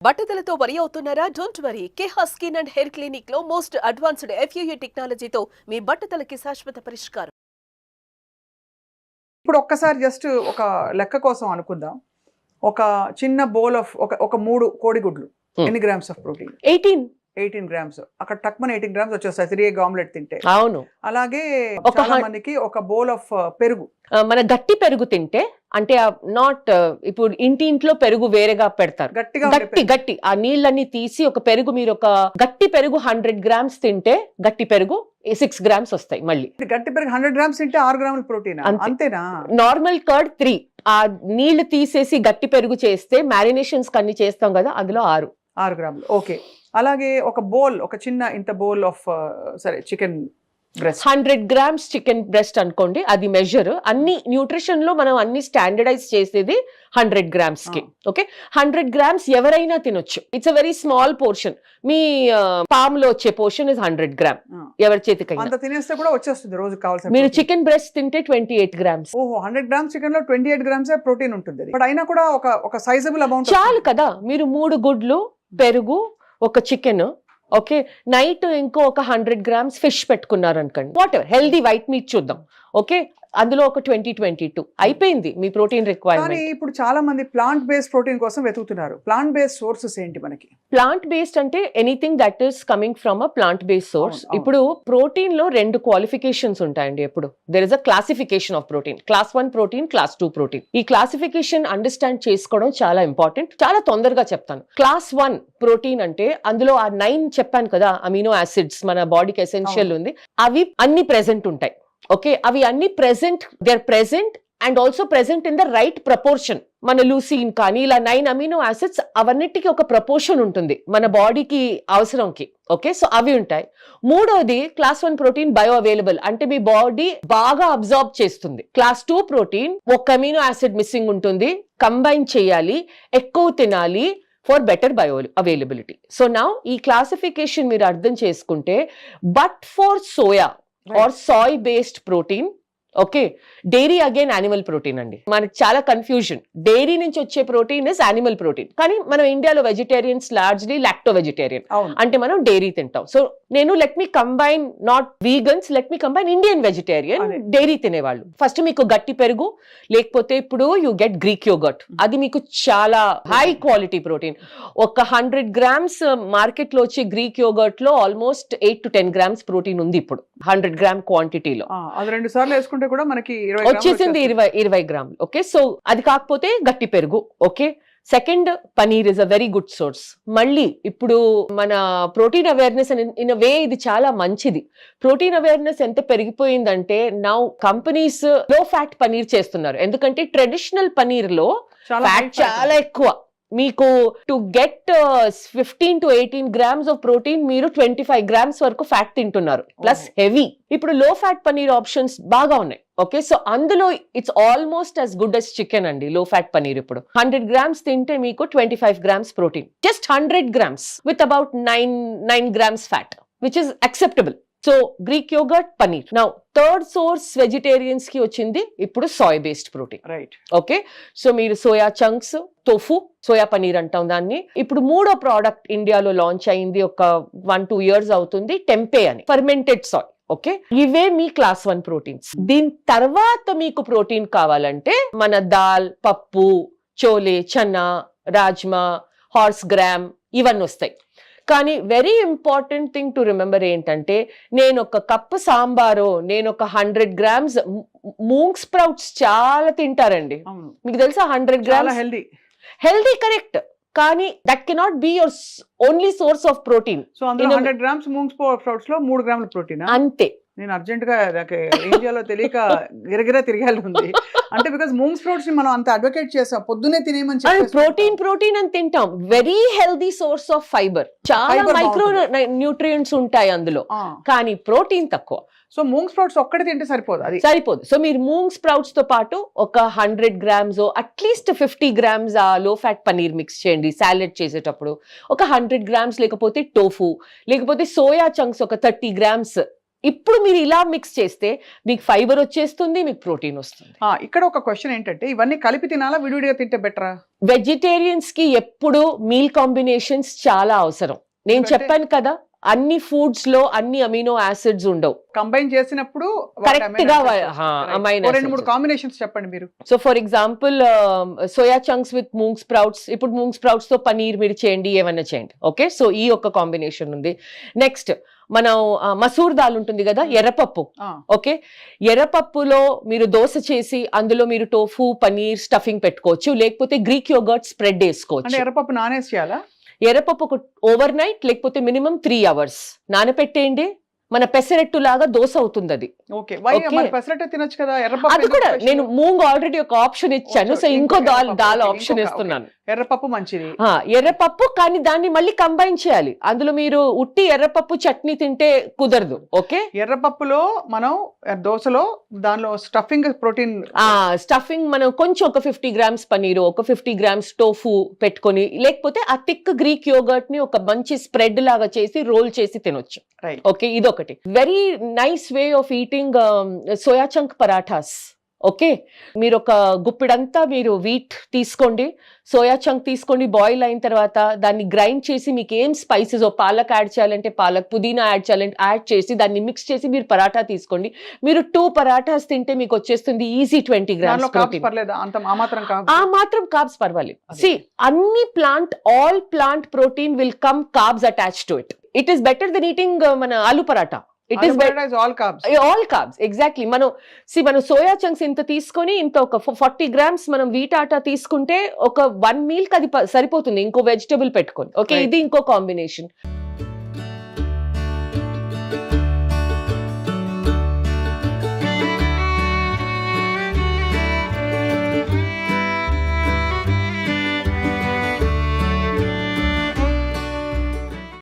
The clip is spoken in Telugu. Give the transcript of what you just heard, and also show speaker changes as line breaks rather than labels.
బట్టతలతో వరి అవుతున్నారా? Don't worry. Keha skin and hair clinic లో మోస్ట్ అడ్వాన్స్డ్ FUE టెక్నాలజీతో మీ బట్టతలకి శాశ్వత పరిష్కారం.
ఇప్పుడు ఒక్కసారి జస్ట్ ఒక లెక్క కోసం అనుకుందాం. ఒక చిన్న బౌల్ ఆఫ్ ఒక 3 కోడిగుడ్లు ఎన్ని గ్రామ్స్ ఆఫ్ ప్రోటీన్? 18 గ్రామ్స్. అక్కడ టక్మన్ 18 గ్రామ్స్ వచ్చేస్తాయి 3 ఎగ్ ఆమ్లెట్ తింటే.
అవును.
అలాగే చాలా మందికి ఒక బౌల్ ఆఫ్ పెరుగు,
మన గట్టి పెరుగు తింటే, అంటే నాట్ ఇప్పుడు ఇంట్లో పెరుగు వేరేగా పెడతారు, గట్టి ఆ నీళ్ళని తీసి ఒక పెరుగు, మీరు ఒక గట్టి పెరుగు 100 గ్రామ్స్ తింటే గట్టి పెరుగు 6 గ్రామ్స్ వస్తాయి. మళ్ళీ
గట్టి పెరుగు 100 గ్రామ్స్ తింటే 6 గ్రాముల ప్రోటీన్ అంతేనా?
Normal curd 3. ఆ నీళ్లు తీసేసి గట్టి పెరుగు చేస్తే మ్యారినేషన్స్ కన్ని చేస్తాం కదా, అందులో 6
గ్రాములు. ఓకే. అలాగే ఒక బౌల్, ఒక చిన్న ఇంత బౌల్ ఆఫ్ సరే chicken breast,
100 grams chicken breast అనుకోండి, అది మెజర్. అన్ని న్యూట్రిషన్ లో మనం అన్ని స్టాండర్డైజ్ చేసేది 100 గ్రామ్స్ కి. ఓకే, 100 గ్రామ్స్ ఎవరైనా తినొచ్చు. It's a very small portion. Me palm లో వచ్చే పోర్షన్ ఇస్ 100 గ్రామ్. ఎవరి చేతికి
అంత తినేస్తే కూడా వచ్చేస్తుంది రోజు కావాల్సిన.
మీరు చికెన్ బ్రెస్ట్ తింటే 28 గ్రామ్స్.
ఓహో, 100 గ్రామ్స్ చికెన్ లో 28 గ్రామ్స్ ప్రోటీన్ ఉంటుంది. బట్ అయినా కూడా ఒక సైజబుల్ అమౌంట్
చాలు కదా. మీరు 3 గుడ్లు, పెరుగు, ఒక చికెన్, ఓకే, నైట్ ఇంకో ఒక 100 గ్రామ్స్ ఫిష్ పెట్టుకున్నారు అనుకోండి, what ever, healthy white meet చూద్దాం. ఓకే, అందులో ఒక 22 అయిపోయింది మీ ప్రోటీన్ రిక్వైర్మెంట్.
ఇప్పుడు చాలా మంది ప్లాంట్ బేస్డ్ ప్రోటీన్ కోసం వెతుకుతున్నారు. ప్లాంట్ బేస్డ్ సోర్సెస్ ఏంటి మనకి?
ప్లాంట్ బేస్డ్ అంటే anything that is coming from a plant based source. ఇప్పుడు ప్రోటీన్ లో 2 క్వాలిఫికేషన్స్ ఉంటాయండి. ఎప్పుడు there is a classification of protein. Class 1 protein, class 2 protein. ఈ క్లాసిఫికేషన్ అండర్స్టాండ్ చేసుకోవడం చాలా ఇంపార్టెంట్. చాలా తొందరగా చెప్తాను. క్లాస్ 1 ప్రోటీన్ అంటే అందులో ఆ 9 చెప్పాను కదా, అమినో యాసిడ్స్ మన బాడీకి ఎసెన్షియల్ ఉంది, అవి అన్ని ప్రెసెంట్ ఉంటాయి. ఓకే, అవి అన్ని present, they are present and also present in the right proportion. మన లూసిన్ కానీ ఇలా 9 అమినో యాసిడ్స్, అవన్నిటికీ ఒక ప్రపోర్షన్ ఉంటుంది మన బాడీకి అవసరంకి. ఓకే, సో అవి ఉంటాయి. మూడోది క్లాస్ 1 ప్రోటీన్ బయో అవైలబుల్, అంటే మీ బాడీ బాగా అబ్జార్బ్ చేస్తుంది. క్లాస్ 2 ప్రోటీన్ ఒక అమినో యాసిడ్ మిస్సింగ్ ఉంటుంది, కంబైన్ చేయాలి, ఎక్కువ తినాలి for better bio availability. So now ఈ క్లాసిఫికేషన్ మీరు అర్థం చేసుకుంటే, but for soya or soy based protein, okay, dairy again animal protein అండి. మనకి చాలా కన్ఫ్యూజన్. డైరీ నుంచి వచ్చే ప్రోటీన్ ఇస్ యానిమల్ ప్రోటీన్, కానీ మనం ఇండియాలో వెజిటేరియన్స్ లార్జ్లీ లాక్టో వెజిటేరియన్, అంటే మనం డైరీ తింటాం. సో నేను let me combine not vegans, let me combine Indian vegetarian, dairy తినేవాళ్ళు. ఫస్ట్ మీకు గట్టి పెరుగు, లేకపోతే ఇప్పుడు యూ గెట్ గ్రీక్ యోగర్ట్, అది మీకు చాలా హై క్వాలిటీ ప్రోటీన్. ఒక 100 గ్రామ్స్ మార్కెట్ లో వచ్చే గ్రీక్ యోగర్ట్ లో ఆల్మోస్ట్ 8 to 10 గ్రామ్స్ ప్రోటీన్ ఉంది ఇప్పుడు 100 గ్రామ్ క్వాంటిటీలో.
అది 2 సార్లు వేసుకుంటే కూడా మనకి
వచ్చేసింది 20 గ్రాములు. ఓకే, సో అది కాకపోతే గట్టి పెరుగు. Okay, second paneer is a very good source. మళ్ళీ ఇప్పుడు మన ప్రోటీన్ అవేర్నెస్ ఇన్ అ వే ఇది చాలా మంచిది. ప్రోటీన్ అవేర్నెస్ ఎంత పెరిగిపోయిందంటే నౌ కంపెనీస్ లో ఫ్యాట్ పనీర్ చేస్తున్నారు. ఎందుకంటే ట్రెడిషనల్ పనీర్ లో ఫ్యాట్ చాలా ఎక్కువ. మీకు to get 15 to 18 grams of protein మీరు 25 గ్రామ్స్ వరకు ఫ్యాట్ తింటున్నారు, ప్లస్ హెవీ. ఇప్పుడు లో ఫ్యాట్ పనీర్ ఆప్షన్స్ బాగా ఉన్నాయి. ఓకే, సో అందులో it's almost as good as chicken అండి లో ఫ్యాట్ పనీర్. ఇప్పుడు 100 గ్రామ్స్ తింటే మీకు 25 grams protein, just 100 grams with about 9 grams fat, which is acceptable. So Greek yogurt, paneer. Now third source vegetarians కి వచ్చింది ఇప్పుడు soy based protein.
Right.
Okay, so మీరు soya chunks, tofu, soya paneer అంటాం దాన్ని. ఇప్పుడు 3వ ప్రోడక్ట్ ఇండియాలో లాంచ్ అయింది, ఒక 1-2 years అవుతుంది, టెంపే అని, ఫర్మెంటెడ్ సాయ్. ఓకే, ఇవే మీ క్లాస్ 1 ప్రోటీన్స్. దీని తర్వాత మీకు ప్రోటీన్ కావాలంటే మన దాల్, పప్పు, చోలే, చన్నా, రాజ్మా, హార్స్ గ్రామ్ ఇవన్నీ వస్తాయి. కానీ very important thing to remember ఏంటంటే, నేను ఒక కప్పు సాంబారో, నేను ఒక 100 గ్రామ్స్ మూంగ్ స్ప్రౌట్స్ చాలా తింటారండి. మీకు తెలుసా 100 గ్రామ్స్ హెల్దీ, కరెక్ట్, కానీ that cannot be your only source of protein.
So అందులో 100 గ్రామ్స్ మూంగ్ స్ప్రౌట్స్ లో 3 గ్రాముల ప్రోటీన్ అంతే. నేను అర్జెంట్ గా ఏం చేయాలో తెలియక గిరగిరా తిరగాలి ఉంది. అంటే బికాస్ మూంగ్ స్ప్రౌట్స్ ని మనం అంత అడ్వకేట్ చేసాం, పొద్దునే తినేమని చెప్పి
ప్రోటీన్ అని తింటాం. Very healthy source of fibre, చాలా మైక్రో న్యూట్రియంట్స్ ఉంటాయి అందులో, కానీ ప్రోటీన్ తక్కువ.
సో మూంగ్ స్ప్రౌట్స్ ఒక్కటి తింటే సరిపోదు.
సో మీరు మూంగ్ స్ప్రౌట్స్ తో పాటు ఒక 100 గ్రామ్స్ అట్లీస్ట్ 50 గ్రామ్స్ ఆ లో ఫ్యాట్ పనీర్ మిక్స్ చేయండి సాలెడ్ చేసేటప్పుడు. ఒక 100 గ్రామ్స్ లేకపోతే టోఫు, లేకపోతే సోయా చంక్స్ ఒక 30 గ్రామ్స్ ఇప్పుడు మీరు ఇలా మిక్స్ చేస్తే మీకు ఫైబర్ వచ్చేస్తుంది, మీకు ప్రోటీన్ వస్తుంది.
ఇక్కడ ఒక క్వశ్చన్ ఏంటంటే ఇవన్నీ కలిపి తినాలా విడివిడిగా తింటే బెటరా?
వెజిటేరియన్స్ కి ఎప్పుడు మీల్ కాంబినేషన్స్ చాలా అవసరం. నేను
ఎందుకంటే-
చెప్పాను కదా, అన్ని ఫుడ్స్ లో అన్ని అమినో యాసిడ్స్ ఉండవు.
కంబైన్ చేసినప్పుడు
Correct గా amino
రెండు మూడు
acids.
కాంబినేషన్స్ చెప్పండి మీరు.
So for example soya chunks with moong sprouts, ఇప్పుడు మూంగ్ స్ప్రౌట్స్ తో పనీర్ మీరు చేయండి, ఏమన్నా చేయండి. ఓకే, సో ఈ ఒక కాంబినేషన్ ఉంది. నెక్స్ట్ మనం మసూర్ దాల్ ఉంటుంది కదా, ఎర్రపప్పు. ఓకే, ఎర్రపప్పులో మీరు దోశ చేసి అందులో మీరు టోఫు పనీర్ స్టఫింగ్ పెట్టుకోవచ్చు, లేకపోతే గ్రీక్ యోగర్ట్ స్ప్రెడ్
అంటే
వేసుకోవచ్చు.
ఎర్రపప్పు నానేసి చేయాలా?
ఎర్రపప్పు ఓవర్ నైట్ లేకపోతే మినిమం 3 hours నానపెట్టేయండి. మన పెసరెట్టు లాగా దోశ అవుతుంది అది.
Okay, why
Okay.
మరి పెసరట్టే తినొచ్చు కదా, ఎర్రపప్పు
అది
ఎందుకు
కూడా
special?
నేను మూంగ్ ఆల్రెడీ ఒక ఆప్షన్ ఇచ్చాను, సో
ఇంకో
ఇంకో దాల్
ఎర్రపప్పు,
దాల్
okay,
ఆప్షన్
ఇంకొక,
ఇస్తున్నాను.
ఎర్రపప్పు మంచిది.
ఎర్రపప్పు, కానీ దాన్ని మళ్ళీ కంబైన్ చేయాలి. అందులో మీరు ఉట్టి ఎర్రపప్పు చట్నీ తింటే కుదరదు. ఓకే,
ఎర్రపప్పులో మనం దోశలో దానిలో స్టఫింగ్ ప్రోటీన్.
స్టఫింగ్ మనం కొంచెం ఒక 50 grams పనీరు, ఒక 50 grams టోఫు పెట్టుకొని, లేకపోతే ఆ థిక్ గ్రీక్ యోగర్ట్ ని ఒక మంచి స్ప్రెడ్ లాగా చేసి రోల్ చేసి తినొచ్చు.
రైట్.
ఓకే, ఇదొకటి very nice way of eating soya chunk parathas. Okay, మీరు ఒక గుప్పిడంతా మీరు వీట్ తీసుకోండి, సోయా చంక్ తీసుకోండి, బాయిల్ అయిన తర్వాత దాన్ని గ్రైండ్ చేసి మీకు ఏం స్పైసెస్, పాలక్ యాడ్ చేయాలంటే పాలక్, పుదీనా యాడ్ చేయాలంటే యాడ్ చేసి దాన్ని మిక్స్ చేసి మీరు పరాఠా తీసుకోండి. మీరు 2 పరాఠాస్ తింటే మీకు వచ్చేస్తుంది ఈజీ 20 grams
దానిలో కార్బ్స్
ప్రోటీన్.
పర్లేదా? అంత ఆ మాత్రం
ఆ మాత్రం కార్బ్స్ పర్వాలేదు.
అదే.
సి అన్ని all plant protein will come carbs attached to it. It is better than eating మన aloo paratha. It is
all carbs.
All carbs, exactly. మనం సోయా చంక్స్ ఇంత తీసుకొని ఇంత ఒక 40 grams మనం వీట్ ఆటా తీసుకుంటే ఒక 1 meal కి అది సరిపోతుంది, ఇంకో వెజిటబుల్ పెట్టుకొని. Okay,
Right.
ఇది ఇంకో కాంబినేషన్.